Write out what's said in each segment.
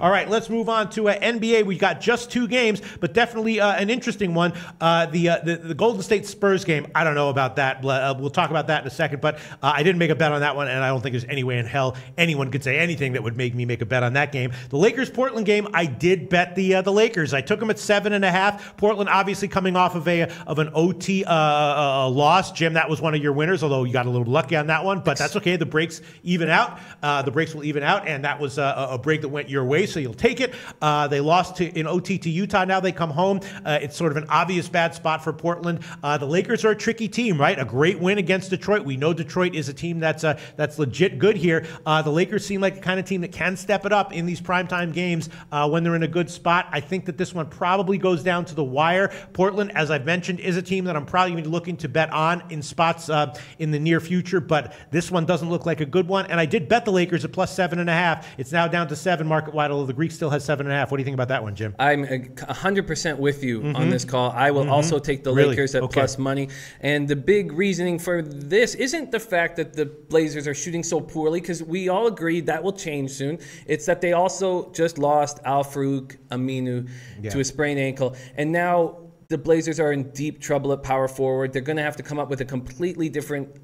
All right, let's move on to NBA. We got just 2 games, but definitely an interesting one. The Golden State Spurs game. I don't know about that. We'll talk about that in a second, but I didn't make a bet on that one, and I don't think there's any way in hell anyone could say anything that would make me make a bet on that game. The Lakers-Portland game, I did bet the Lakers. I took them at 7.5. Portland obviously coming off of an OT loss. Jim, that was one of your winners, although you got a little lucky on that one, but that's okay. The breaks even out. The breaks will even out, and that was a break that went your way, so you'll take it. They lost in OT to Utah. Now they come home. It's sort of an obvious bad spot for Portland. The Lakers are a tricky team, right? A great win against Detroit. We know Detroit is a team that's legit good here. The Lakers seem like the kind of team that can step it up in these primetime games when they're in a good spot. I think that this one probably goes down to the wire. Portland, as I've mentioned, is a team that I'm probably going to be looking to bet on in spots in the near future, but this one doesn't look like a good one. And I did bet the Lakers at plus 7.5. It's now down to 7 market-wide, although the Greek still has 7.5. What do you think about that one, Jim? I'm 100% with you on this call. I will also take the Lakers at plus money. And the big reasoning for this isn't the fact that the Blazers are shooting so poorly, because we all agree that will change soon. It's that they also just lost Al-Farouq Aminu to a sprained ankle. And now the Blazers are in deep trouble at power forward. They're going to have to come up with a completely different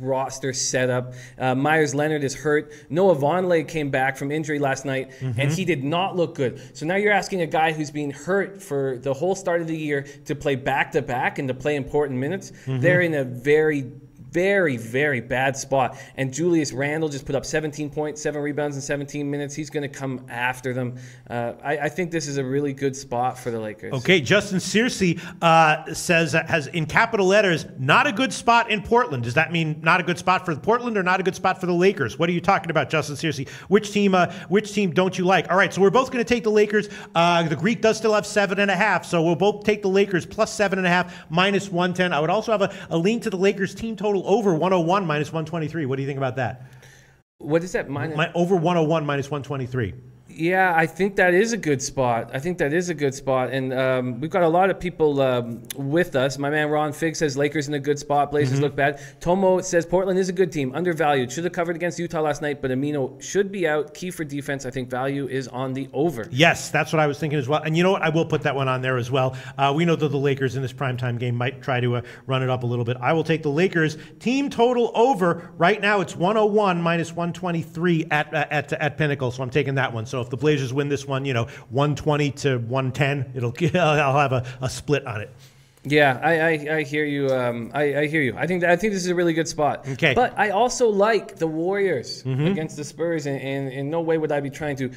roster setup. Myers Leonard is hurt. Noah Vonleh came back from injury last night, and he did not look good. So now you're asking a guy who's been hurt for the whole start of the year to play back-to-back and to play important minutes. They're in a very bad spot. And Julius Randle just put up 17 points, 7 rebounds in 17 minutes. He's going to come after them. I think this is a really good spot for the Lakers. Okay, Justin Searcy says, has in capital letters, not a good spot in Portland. Does that mean not a good spot for Portland or not a good spot for the Lakers? What are you talking about, Justin Searcy? Which team don't you like? All right, so we're both going to take the Lakers. The Greek does still have 7.5, so we'll both take the Lakers plus 7.5, minus 110. I would also have a lean to the Lakers team total over 101 minus 123. What do you think about that? What is that? Over 101 minus 123. Yeah, I think that is a good spot. And we've got a lot of people with us. My man Ron Fig says Lakers in a good spot. Blazers look bad. Tomo says Portland is a good team, undervalued. Should have covered against Utah last night, but Amino should be out. Key for defense. I think value is on the over. Yes, that's what I was thinking as well. And you know what? I will put that one on there as well. We know that the Lakers in this primetime game might try to run it up a little bit. I will take the Lakers team total over. Right now it's 101 minus 123 at Pinnacle, so I'm taking that one. So if the Blazers win this one, 120 to 110, I'll have a split on it. Yeah, I hear you. I hear you. I think this is a really good spot. Okay. But I also like the Warriors against the Spurs, and in no way would I be trying to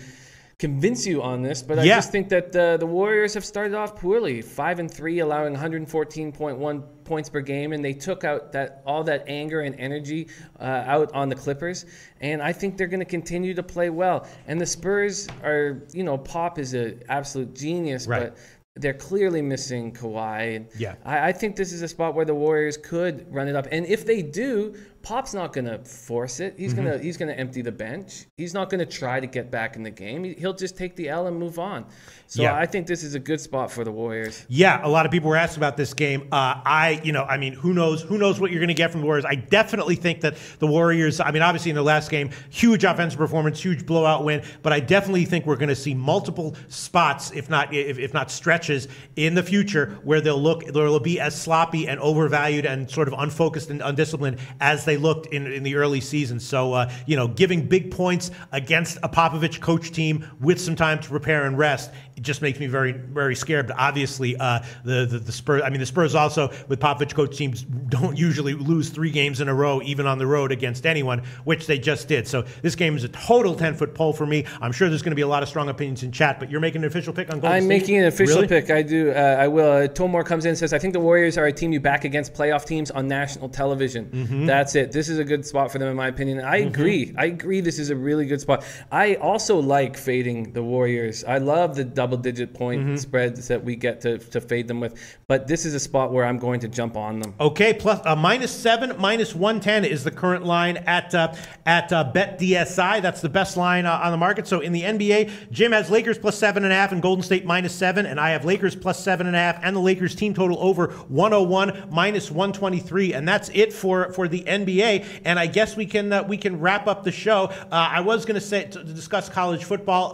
convince you on this, but I just think that the Warriors have started off poorly, 5-3, allowing 114.1 points per game, and they took out all that anger and energy out on the Clippers, and I think they're going to continue to play well. And the Spurs are, Pop is an absolute genius, but they're clearly missing Kawhi. And I think this is a spot where the Warriors could run it up, and if they do, Pop's not going to force it. He's gonna empty the bench. He's not going to try to get back in the game. He'll just take the L and move on. So I think this is a good spot for the Warriors. Yeah, a lot of people were asked about this game. Who knows what you're going to get from the Warriors? I definitely think that the Warriors, obviously in their last game, huge offensive performance, huge blowout win, but I definitely think we're going to see multiple spots, if not stretches, in the future where they'll be as sloppy and overvalued and sort of unfocused and undisciplined as they looked in the early season. So, giving big points against a Popovich coach team with some time to prepare and rest, it just makes me very, very scared. But obviously, the Spurs, the Spurs also with Popovich coach teams don't usually lose 3 games in a row, even on the road against anyone, which they just did. So this game is a total 10-foot pole for me. I'm sure there's going to be a lot of strong opinions in chat, but you're making an official pick on Golden State? I'm making an official pick. I do. I will. Tomor comes in and says, I think the Warriors are a team you back against playoff teams on national television. That's it. This is a good spot for them, in my opinion. I agree. I agree this is a really good spot. I also like fading the Warriors. I love the double-digit point spreads that we get to fade them with. But this is a spot where I'm going to jump on them. Okay, plus -7, -110 is the current line at BetDSI. That's the best line on the market. So in the NBA, Jim has Lakers plus 7.5 and Golden State -7, and I have Lakers plus 7.5 and the Lakers team total over 101 minus 123, and that's it for the NBA. NBA, and I guess we can wrap up the show. I was going to say to discuss college football,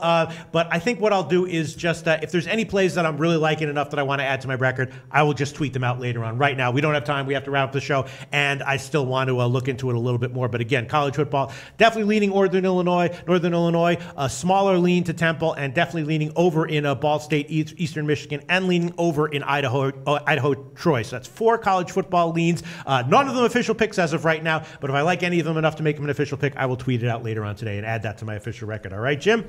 but I think what I'll do is just if there's any plays that I'm really liking enough that I want to add to my record, I will just tweet them out later on. Right now, we don't have time. We have to wrap up the show, and I still want to look into it a little bit more. But again, college football, definitely leaning Northern Illinois, a smaller lean to Temple, and definitely leaning over in Ball State, Eastern Michigan, and leaning over in Idaho, Troy. So that's 4 college football leans. None of them official picks as of right now, but if I like any of them enough to make them an official pick, I will tweet it out later on today and add that to my official record. All right, Jim?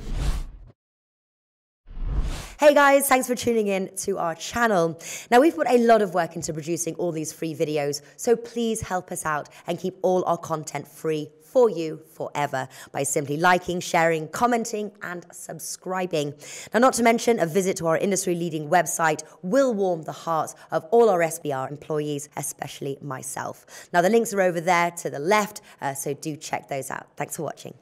Hey guys, thanks for tuning in to our channel. Now, we've put a lot of work into producing all these free videos, so please help us out and keep all our content free for you forever by simply liking, sharing, commenting, and subscribing. Now, not to mention, a visit to our industry-leading website will warm the hearts of all our SBR employees, especially myself. Now, the links are over there to the left, so do check those out. Thanks for watching.